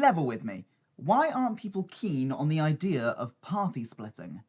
level with me. Why aren't people keen on the idea of party splitting?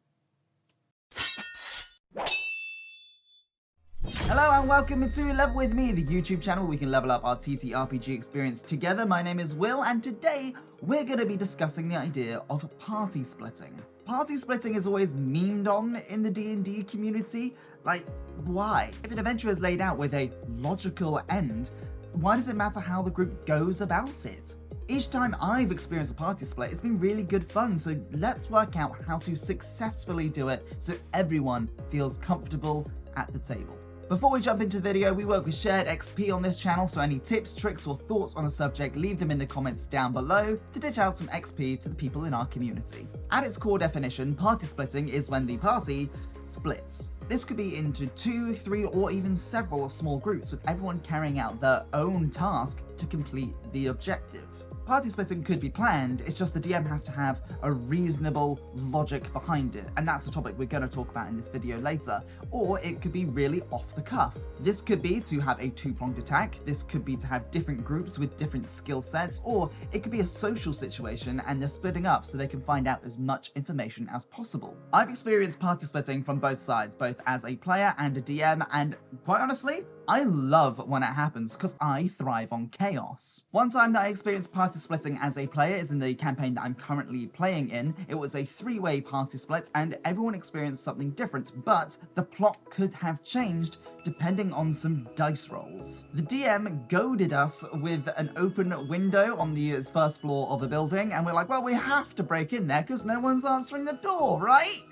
Hello and welcome to Level With Me, the YouTube channel where we can level up our TTRPG experience together. My name is Will, and today we're going to be discussing the idea of party splitting. Party splitting is always memed on in the D&D community. Like, why? If an adventure is laid out with a logical end, why does it matter how the group goes about it? Each time I've experienced a party split, it's been really good fun, so let's work out how to successfully do it so everyone feels comfortable at the table. Before we jump into the video, we work with shared XP on this channel, so any tips, tricks, or thoughts on the subject, leave them in the comments down below to dish out some XP to the people in our community. At its core definition, party splitting is when the party splits. This could be into 2, 3, or even several small groups, with everyone carrying out their own task to complete the objective. Party splitting could be planned, it's just the DM has to have a reasonable logic behind it, and that's the topic we're going to talk about in this video later. Or it could be really off the cuff. This could be to have a two-pronged attack, this could be to have different groups with different skill sets, or it could be a social situation and they're splitting up so they can find out as much information as possible. I've experienced party splitting from both sides, both as a player and a DM, and quite honestly, I love when it happens because I thrive on chaos. One time that I experienced party splitting as a player is in the campaign that I'm currently playing in. It was a 3-way party split and everyone experienced something different, but the plot could have changed depending on some dice rolls. The DM goaded us with an open window on the first floor of a building, and we're like, well, we have to break in there because no one's answering the door, right?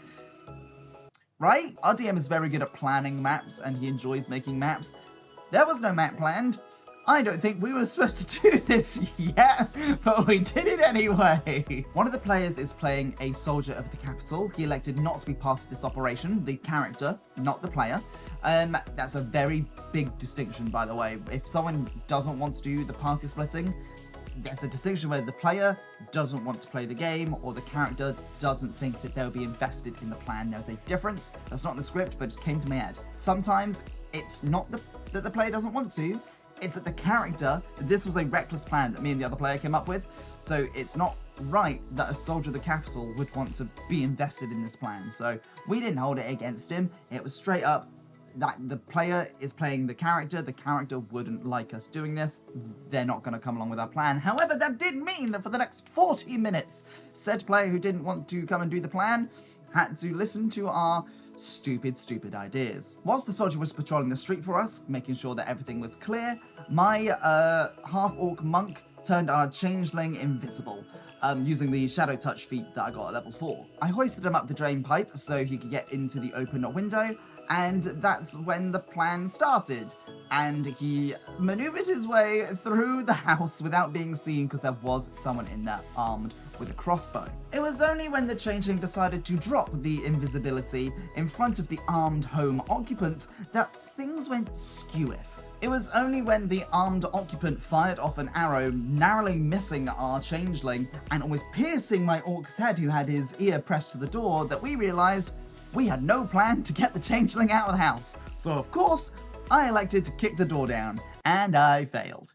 Right? Our DM is very good at planning maps and he enjoys making maps. There was no map planned. I don't think we were supposed to do this yet, but we did it anyway. One of the players is playing a soldier of the capital. He elected not to be part of this operation, the character, not the player. That's a very big distinction, by the way. If someone doesn't want to do the party splitting, there's a distinction where the player doesn't want to play the game or the character doesn't think that they'll be invested in the plan. There's a difference. That's not in the script, but it just came to my head. Sometimes it's not that the player doesn't want to, it's that the character, this was a reckless plan that me and the other player came up with, so it's not right that a soldier of the capital would want to be invested in this plan. So we didn't hold it against him. It was straight up that the player is playing the character wouldn't like us doing this, they're not going to come along with our plan. However, that did mean that for the next 40 minutes, said player who didn't want to come and do the plan had to listen to our stupid ideas. Whilst the soldier was patrolling the street for us, making sure that everything was clear, my half-orc monk turned our changeling invisible, using the shadow touch feat that I got at level 4. I hoisted him up the drain pipe so he could get into the open window, and that's when the plan started. And he maneuvered his way through the house without being seen because there was someone in there armed with a crossbow. It was only when the changeling decided to drop the invisibility in front of the armed home occupant that things went skewiff. It was only when the armed occupant fired off an arrow, narrowly missing our changeling and almost piercing my orc's head who had his ear pressed to the door, that we realised we had no plan to get the changeling out of the house. So of course, I elected to kick the door down, and I failed.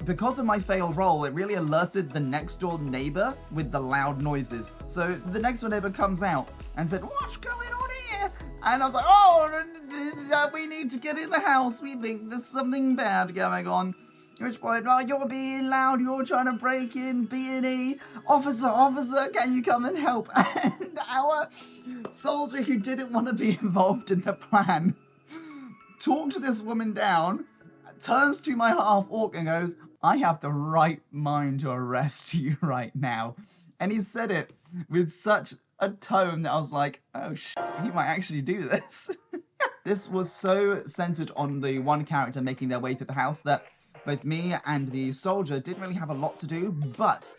Because of my failed roll, it really alerted the next door neighbor with the loud noises. So the next door neighbor comes out and said, "What's going on here?" And I was like, "Oh, we need to get in the house. We think there's something bad going on." At which point, "Oh, you're being loud, you're trying to break in, B&E. Officer, can you come and help?" And our soldier who didn't want to be involved in the plan talked this woman down, turns to my half-orc and goes, "I have the right mind to arrest you right now." And he said it with such a tone that I was like, oh he might actually do this. This was so centered on the one character making their way through the house that both me and the soldier didn't really have a lot to do, but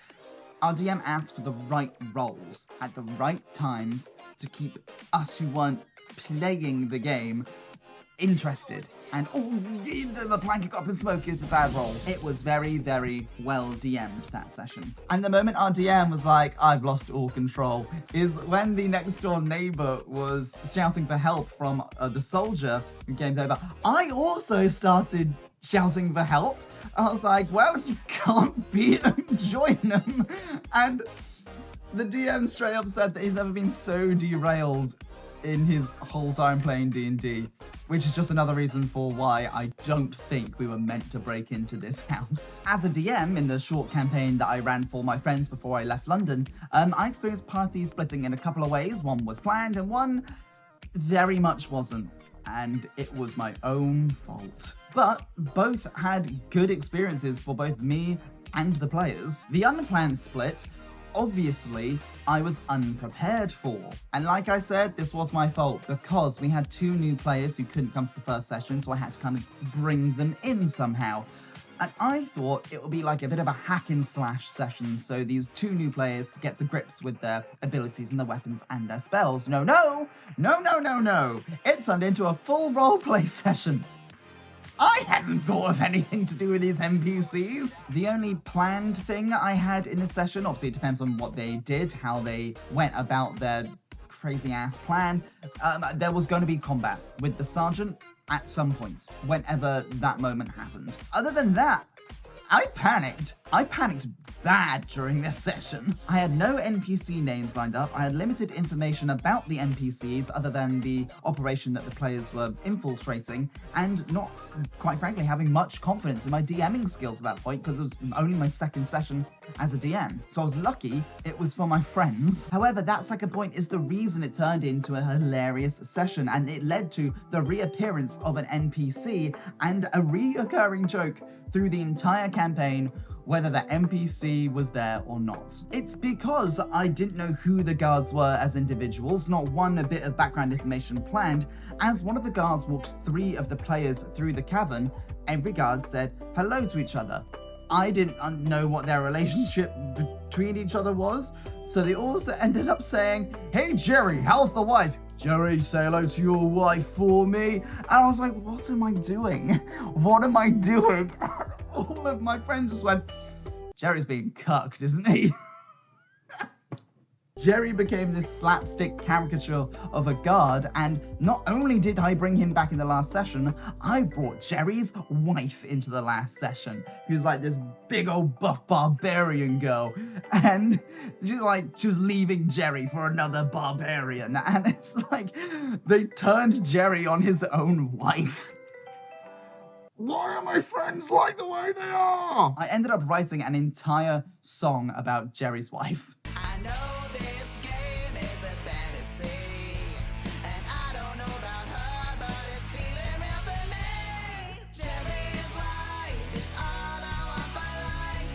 our DM asked for the right roles at the right times to keep us who weren't playing the game interested. And the plan got up in smoke is a bad roll. It was very, very well DM'd that session. And the moment our DM was like, "I've lost all control," is when the next door neighbor was shouting for help from the soldier who came over. I also started shouting for help. I was like, well, if you can't beat them, join them. And the DM straight up said that he's never been so derailed in his whole time playing D&D, which is just another reason for why I don't think we were meant to break into this house. As a DM, in the short campaign that I ran for my friends before I left London, I experienced party splitting in a couple of ways. One was planned and one very much wasn't, and it was my own fault. But both had good experiences for both me and the players. The unplanned split, obviously, I was unprepared for. And like I said, this was my fault because we had 2 new players who couldn't come to the first session, so I had to kind of bring them in somehow. And I thought it would be like a bit of a hack and slash session, so these 2 new players could get to grips with their abilities and their weapons and their spells. No. It turned into a full roleplay session. I hadn't thought of anything to do with these NPCs. The only planned thing I had in this session, obviously it depends on what they did, how they went about their crazy ass plan. There was going to be combat with the sergeant at some point, whenever that moment happened. Other than that, I panicked. I panicked bad during this session. I had no NPC names lined up. I had limited information about the NPCs other than the operation that the players were infiltrating, and not, quite frankly, having much confidence in my DMing skills at that point because it was only my second session as a DM. So I was lucky it was for my friends. However, that second point is the reason it turned into a hilarious session, and it led to the reappearance of an NPC and a reoccurring joke through the entire campaign, whether the NPC was there or not. It's because I didn't know who the guards were as individuals, not one bit of background information planned. As one of the guards walked 3 of the players through the cavern, every guard said hello to each other. I didn't know what their relationship between each other was, so they also ended up saying, "Hey Jerry, how's the wife?" "Jerry, say hello to your wife for me." And I was like, what am I doing? What am I doing? All of my friends just went, "Jerry's being cucked, isn't he?" Jerry became this slapstick caricature of a guard, and not only did I bring him back in the last session, I brought Jerry's wife into the last session, who's like this big old buff barbarian girl, and she was leaving Jerry for another barbarian, and it's like, they turned Jerry on his own wife. Why are my friends like the way they are? I ended up writing an entire song about Jerry's wife. I know this game is a fantasy, and I don't know about her, but it's feeling real for me. Jerry's wife is all I want for life.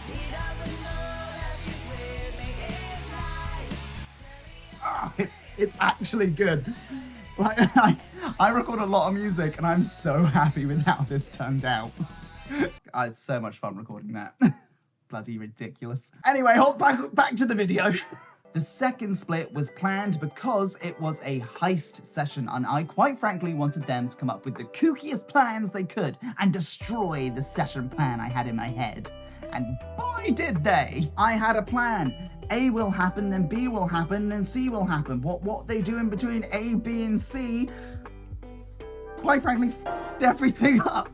He doesn't know that she's with me each night. Oh, it's actually good. Like, I record a lot of music, and I'm so happy with how this turned out. It's so much fun recording that. Bloody ridiculous. Anyway, hop back to the video. The second split was planned because it was a heist session, and I quite frankly wanted them to come up with the kookiest plans they could and destroy the session plan I had in my head. And boy did they! I had a plan. A will happen, then B will happen, then C will happen. What they do in between A, B, and C, quite frankly, f***ed everything up.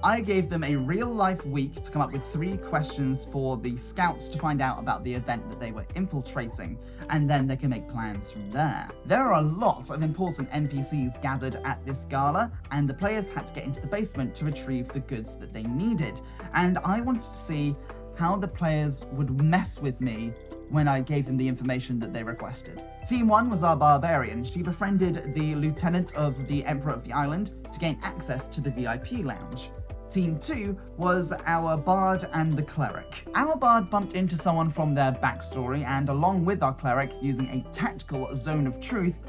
I gave them a real-life week to come up with 3 questions for the scouts to find out about the event that they were infiltrating, and then they can make plans from there. There are a lot of important NPCs gathered at this gala, and the players had to get into the basement to retrieve the goods that they needed, and I wanted to see how the players would mess with me when I gave them the information that they requested. Team 1 was our barbarian. She befriended the lieutenant of the Emperor of the Island to gain access to the VIP lounge. Team 2 was our bard and the cleric. Our bard bumped into someone from their backstory, and along with our cleric, using a tactical zone of truth,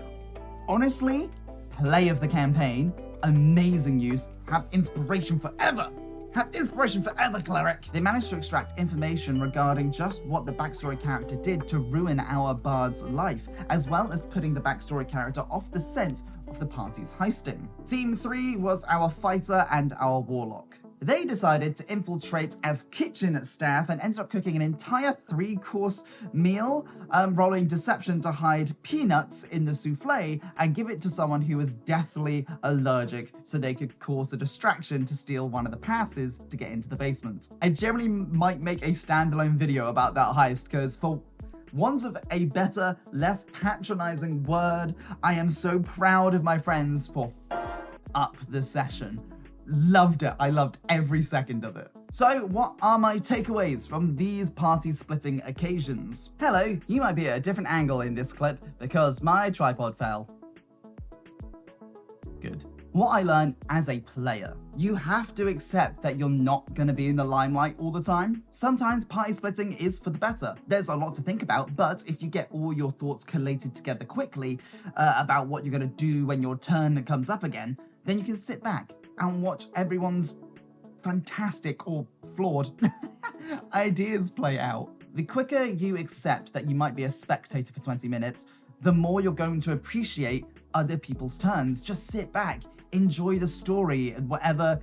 honestly, play of the campaign, amazing use, have inspiration forever. Have inspiration forever, cleric! They managed to extract information regarding just what the backstory character did to ruin our bard's life, as well as putting the backstory character off the scent of the party's heisting. Team 3 was our fighter and our warlock. they decided to infiltrate as kitchen staff and ended up cooking an entire 3-course meal, rolling deception to hide peanuts in the souffle and give it to someone who was deathly allergic so they could cause a distraction to steal one of the passes to get into the basement. I generally might make a standalone video about that heist because for want of a better, less patronizing word, I am so proud of my friends for up the session. Loved it. I loved every second of it. So what are my takeaways from these party splitting occasions? Hello, you might be at a different angle in this clip because my tripod fell. Good. What I learned as a player, you have to accept that you're not going to be in the limelight all the time. Sometimes party splitting is for the better. There's a lot to think about, but if you get all your thoughts collated together quickly about what you're going to do when your turn comes up again, then you can sit back and watch everyone's fantastic or flawed ideas play out. The quicker you accept that you might be a spectator for 20 minutes, the more you're going to appreciate other people's turns. Just sit back, enjoy the story, whatever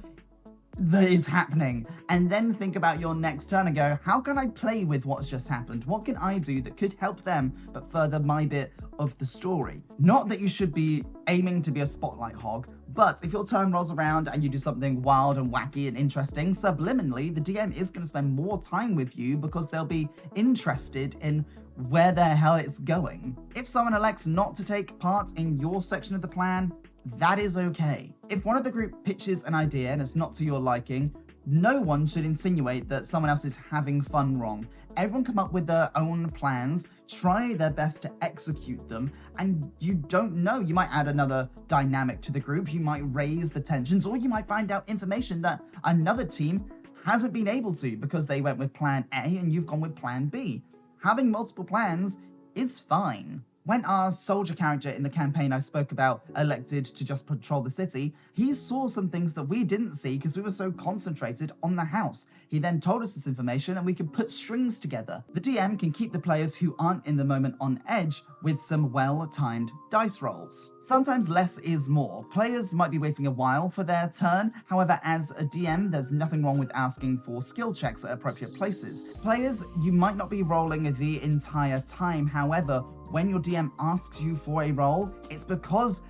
that is happening, and then think about your next turn and go, how can I play with what's just happened? What can I do that could help them but further my bit of the story? Not that you should be aiming to be a spotlight hog, but if your turn rolls around and you do something wild and wacky and interesting, subliminally, the DM is going to spend more time with you because they'll be interested in where the hell it's going. If someone elects not to take part in your section of the plan, that is okay. If one of the group pitches an idea and it's not to your liking, no one should insinuate that someone else is having fun wrong. Everyone come up with their own plans, try their best to execute them, and you don't know, you might add another dynamic to the group, you might raise the tensions, or you might find out information that another team hasn't been able to because they went with plan A and you've gone with plan B. Having multiple plans is fine. When our soldier character in the campaign I spoke about elected to just patrol the city, he saw some things that we didn't see because we were so concentrated on the house. He then told us this information and we could put strings together. The DM can keep the players who aren't in the moment on edge with some well-timed dice rolls. Sometimes less is more. Players might be waiting a while for their turn. However, as a DM, there's nothing wrong with asking for skill checks at appropriate places. Players, you might not be rolling the entire time. However, when your DM asks you for a roll, it's because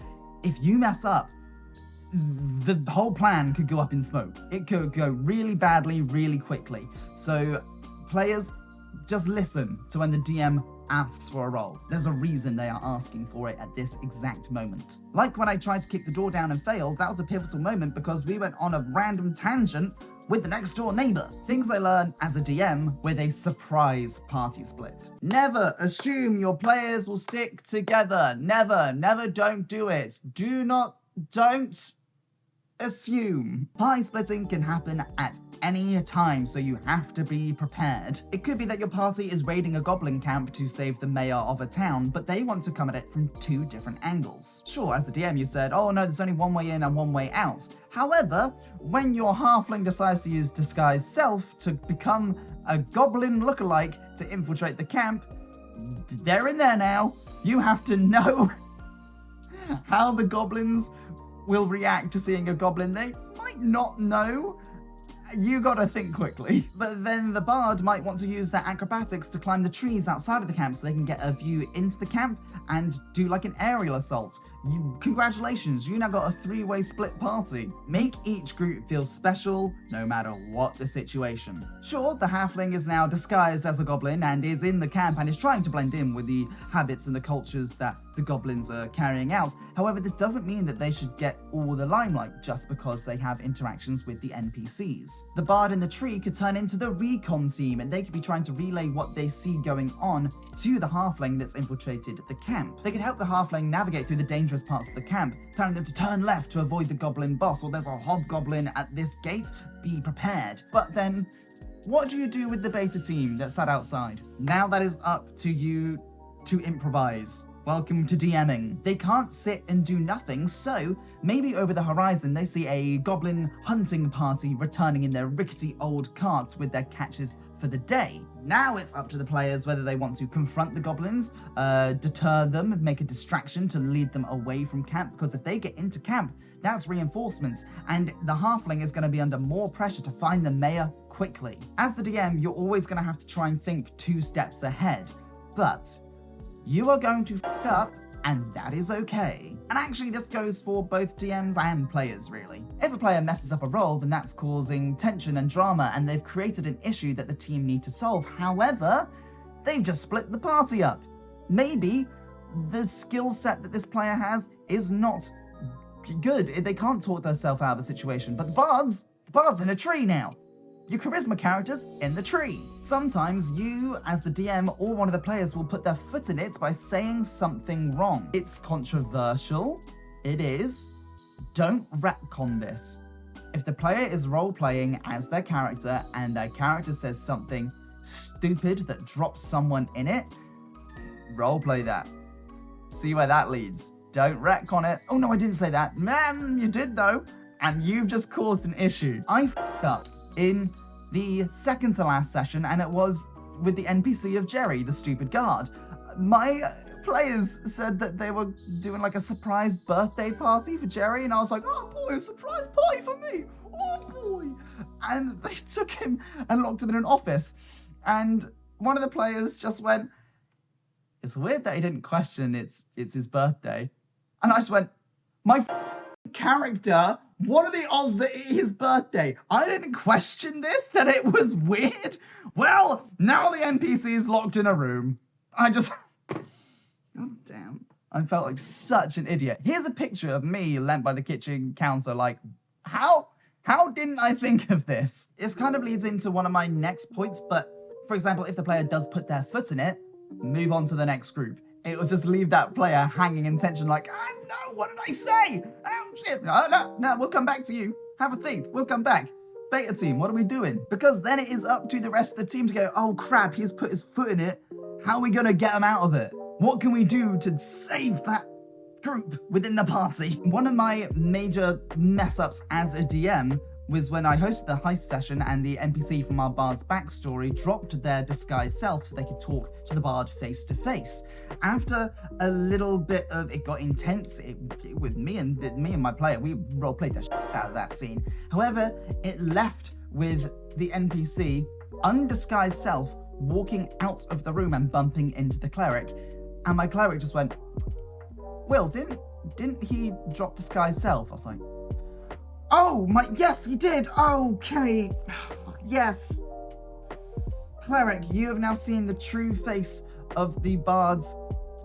if you mess up, the whole plan could go up in smoke. It could go really badly, really quickly. So players, just listen to when the DM asks for a roll. There's a reason they are asking for it at this exact moment. Like when I tried to kick the door down and failed, that was a pivotal moment because we went on a random tangent with the next door neighbor. Things I learned as a DM with a surprise party split. Never assume your players will stick together. Never, don't do it. Don't assume. Party splitting can happen at any time, so you have to be prepared. It could be that your party is raiding a goblin camp to save the mayor of a town, but they want to come at it from 2 different angles. Sure, as the DM you said, oh no, there's only one way in and one way out. However, when your halfling decides to use disguise self to become a goblin lookalike to infiltrate the camp, they're in there now. You have to know how the goblins will react to seeing a goblin. They might not know. You gotta think quickly. But then the bard might want to use their acrobatics to climb the trees outside of the camp so they can get a view into the camp and do like an aerial assault. Congratulations, you now got a 3-way split party. Make each group feel special no matter what the situation. Sure, the halfling is now disguised as a goblin and is in the camp and is trying to blend in with the habits and the cultures that the goblins are carrying out. However, this doesn't mean that they should get all the limelight just because they have interactions with the NPCs. The bard in the tree could turn into the recon team and they could be trying to relay what they see going on to the halfling that's infiltrated the camp. They could help the halfling navigate through the dangerous parts of the camp, telling them to turn left to avoid the goblin boss, or there's a hobgoblin at this gate, be prepared. But then, what do you do with the beta team that sat outside? Now that is up to you to improvise. Welcome to DMing. They can't sit and do nothing, so maybe over the horizon they see a goblin hunting party returning in their rickety old carts with their catches for the day. Now it's up to the players whether they want to confront the goblins, deter them, make a distraction to lead them away from camp, because if they get into camp, that's reinforcements, and the halfling is going to be under more pressure to find the mayor quickly. As the DM, you're always going to have to try and think 2 steps ahead, but you are going to f up, and that is okay. And actually, this goes for both DMs and players, really. If a player messes up a roll, then that's causing tension and drama, and they've created an issue that the team need to solve. However, they've just split the party up. Maybe the skill set that this player has is not good. They can't talk themselves out of a situation, but the bard's in a tree now. Your charisma character's in the tree. Sometimes you, as the DM or one of the players, will put their foot in it by saying something wrong. It's controversial. It is. Don't retcon this. If the player is role-playing as their character and their character says something stupid that drops someone in it, role-play that. See where that leads. Don't retcon it. Oh no, I didn't say that. Man, you did though. And you've just caused an issue. I f***ed up in the second to last session, and it was with the NPC of Jerry, the stupid guard. My players said that they were doing like a surprise birthday party for Jerry, and I was like, oh boy, a surprise party for me. Oh boy. And they took him and locked him in an office. And one of the players just went, it's weird that he didn't question it's his birthday. And I just went, my character, what are the odds that it's his birthday? I didn't question this, that it was weird. Well, now the NPC is locked in a room. God damn. I felt like such an idiot. Here's a picture of me lent by the kitchen counter, like, how didn't I think of this? This kind of leads into one of my next points, but for example, if the player does put their foot in it, move on to the next group. It will just leave that player hanging in tension like, no, what did I say? Oh, shit. No, we'll come back to you. Have a think. We'll come back. Beta team, what are we doing? Because then it is up to the rest of the team to go, oh crap, he's put his foot in it. How are we going to get him out of it? What can we do to save that group within the party? One of my major mess-ups as a DM was when I hosted the heist session and the NPC from our bard's backstory dropped their disguised self so they could talk to the bard face to face. After a little bit of it got intense with me and my player, we roleplayed the shit out of that scene. However, it left with the NPC undisguised self walking out of the room and bumping into the cleric, and my cleric just went, Will, didn't he drop disguised self? I was like, oh, yes, he did. Okay. Yes. Cleric, you have now seen the true face of the bard's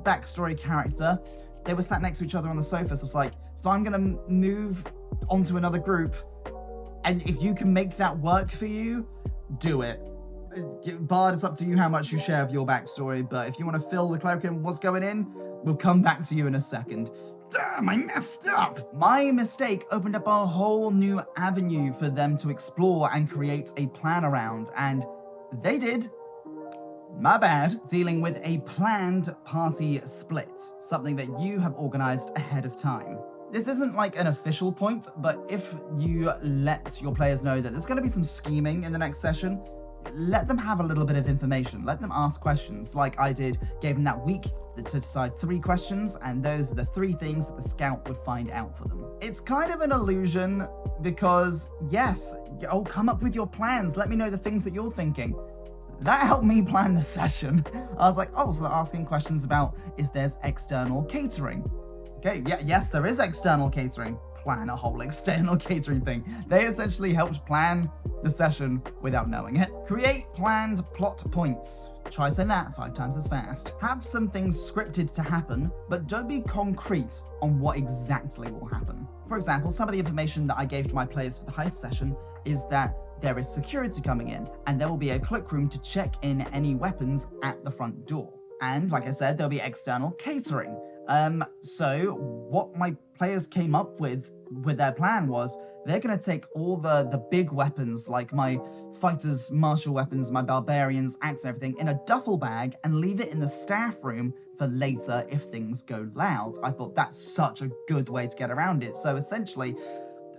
backstory character. They were sat next to each other on the sofa, so it's like, so I'm going to move onto another group, and if you can make that work for you, do it. Bard, it's up to you how much you share of your backstory, but if you want to fill the cleric in what's going in, we'll come back to you in a second. Damn, I messed up. My mistake opened up a whole new avenue for them to explore and create a plan around, and they did. My bad. Dealing with a planned party split, something that you have organized ahead of time. This isn't like an official point, but if you let your players know that there's going to be some scheming in the next session, let them have a little bit of information. Let them ask questions like I did, gave them that week to decide 3 questions, and those are the 3 things that the scout would find out for them. It's kind of an illusion because, yes, come up with your plans. Let me know the things that you're thinking. That helped me plan the session. I was like, oh, so they're asking questions about is there's external catering. Okay, yes, there is external catering. Plan a whole external catering thing. They essentially helped plan the session without knowing it. Create planned plot points. Try saying that 5 times as fast. Have some things scripted to happen, but don't be concrete on what exactly will happen. For example, some of the information that I gave to my players for the heist session is that there is security coming in, and there will be a cloakroom to check in any weapons at the front door. And like I said, there'll be external catering. So what my players came up with their plan was they're going to take all the big weapons, like my fighters' martial weapons, my barbarians' axe and everything, in a duffel bag and leave it in the staff room for later if things go loud. I thought that's such a good way to get around it. So essentially,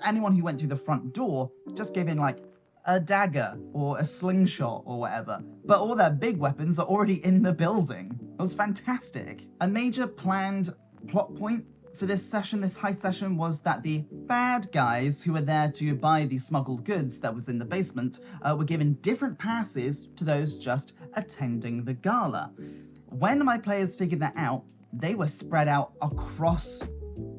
anyone who went through the front door just gave in like a dagger or a slingshot or whatever, but all their big weapons are already in the building. It was fantastic. A major planned plot point for this session, this heist session, was that the bad guys who were there to buy the smuggled goods that was in the basement were given different passes to those just attending the gala. When my players figured that out, they were spread out across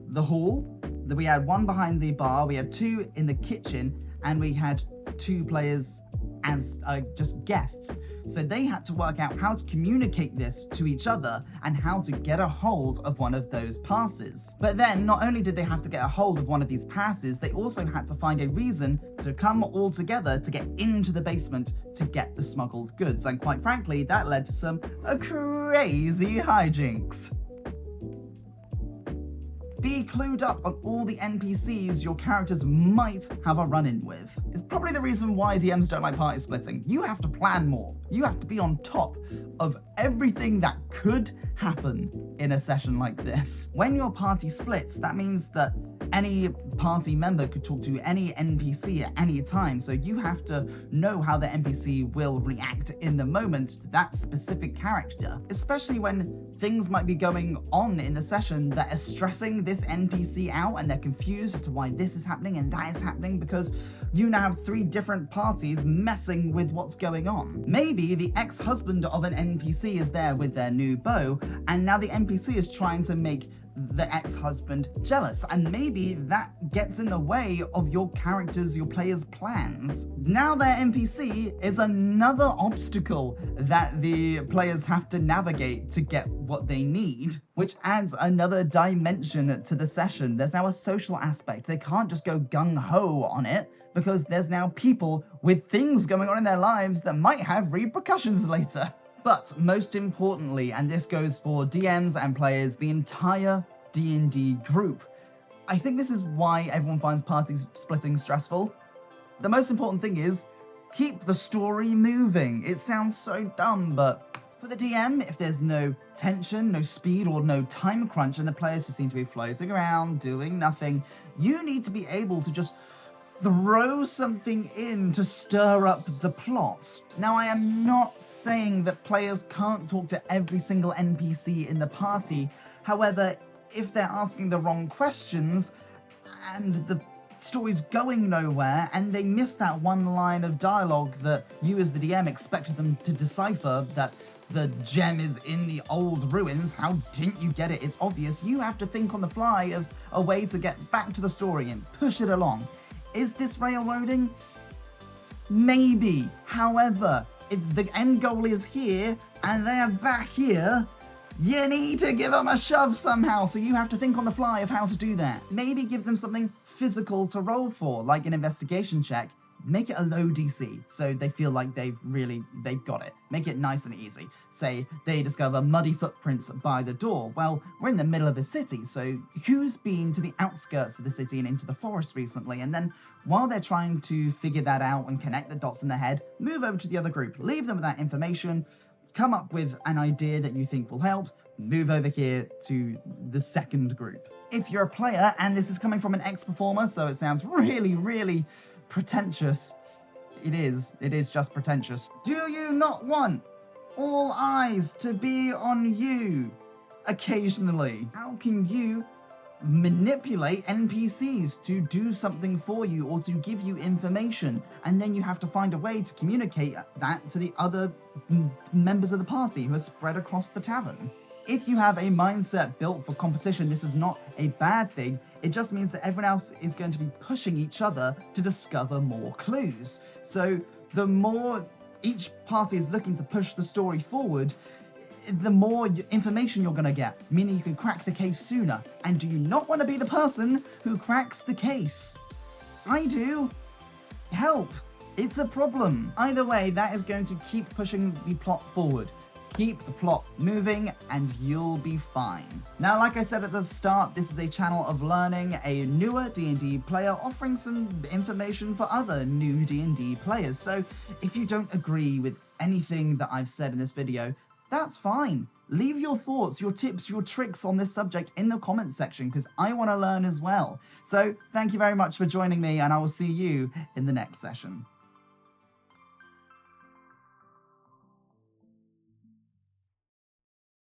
the hall. We had one behind the bar, we had two in the kitchen, and we had two players as just guests. So they had to work out how to communicate this to each other and how to get a hold of one of those passes. But then not only did they have to get a hold of one of these passes, they also had to find a reason to come all together to get into the basement to get the smuggled goods. And quite frankly, that led to some crazy hijinks. Be clued up on all the NPCs your characters might have a run-in with. It's probably the reason why DMs don't like party splitting. You have to plan more. You have to be on top of everything that could happen in a session like this. When your party splits, that means that any party member could talk to any NPC at any time, so you have to know how the NPC will react in the moment to that specific character, especially when things might be going on in the session that are stressing this NPC out and they're confused as to why this is happening and that is happening because you now have 3 different parties messing with what's going on. Maybe the ex-husband of an NPC is there with their new beau, and now the NPC is trying to make the ex-husband jealous, and maybe that gets in the way of your characters, your players' plans. Now their NPC is another obstacle that the players have to navigate to get what they need, which adds another dimension to the session. There's now a social aspect. They can't just go gung-ho on it, because there's now people with things going on in their lives that might have repercussions later. But most importantly, and this goes for DMs and players, the entire D&D group, I think this is why everyone finds party splitting stressful. The most important thing is, keep the story moving. It sounds so dumb, but for the DM, if there's no tension, no speed, or no time crunch, and the players just seem to be floating around, doing nothing, you need to be able to just throw something in to stir up the plot. Now, I am not saying that players can't talk to every single NPC in the party. However, if they're asking the wrong questions and the story's going nowhere and they miss that one line of dialogue that you as the DM expected them to decipher, that the gem is in the old ruins, how didn't you get it? It's obvious. You have to think on the fly of a way to get back to the story and push it along. Is this railroading? Maybe. However, if the end goal is here and they're back here, you need to give them a shove somehow, so you have to think on the fly of how to do that. Maybe give them something physical to roll for, like an investigation check. Make it a low DC, so they feel like they've got it. Make it nice and easy. Say they discover muddy footprints by the door. Well, we're in the middle of the city, so who's been to the outskirts of the city and into the forest recently? And then while they're trying to figure that out and connect the dots in their head, move over to the other group, leave them with that information, come up with an idea that you think will help, move over here to the second group. If you're a player, and this is coming from an ex-performer, so it sounds really, really pretentious, it is just pretentious. Do you not want all eyes to be on you occasionally? How can you manipulate NPCs to do something for you or to give you information, and then you have to find a way to communicate that to the other members of the party who are spread across the tavern? If you have a mindset built for competition, this is not a bad thing. It just means that everyone else is going to be pushing each other to discover more clues. So the more each party is looking to push the story forward, the more information you're going to get, meaning you can crack the case sooner. And do you not want to be the person who cracks the case? I do. Help. It's a problem. Either way, that is going to keep pushing the plot forward. Keep the plot moving and you'll be fine. Now, like I said at the start, this is a channel of learning, a newer D&D player offering some information for other new D&D players. So if you don't agree with anything that I've said in this video, that's fine. Leave your thoughts, your tips, your tricks on this subject in the comments section, because I want to learn as well. So thank you very much for joining me, and I will see you in the next session.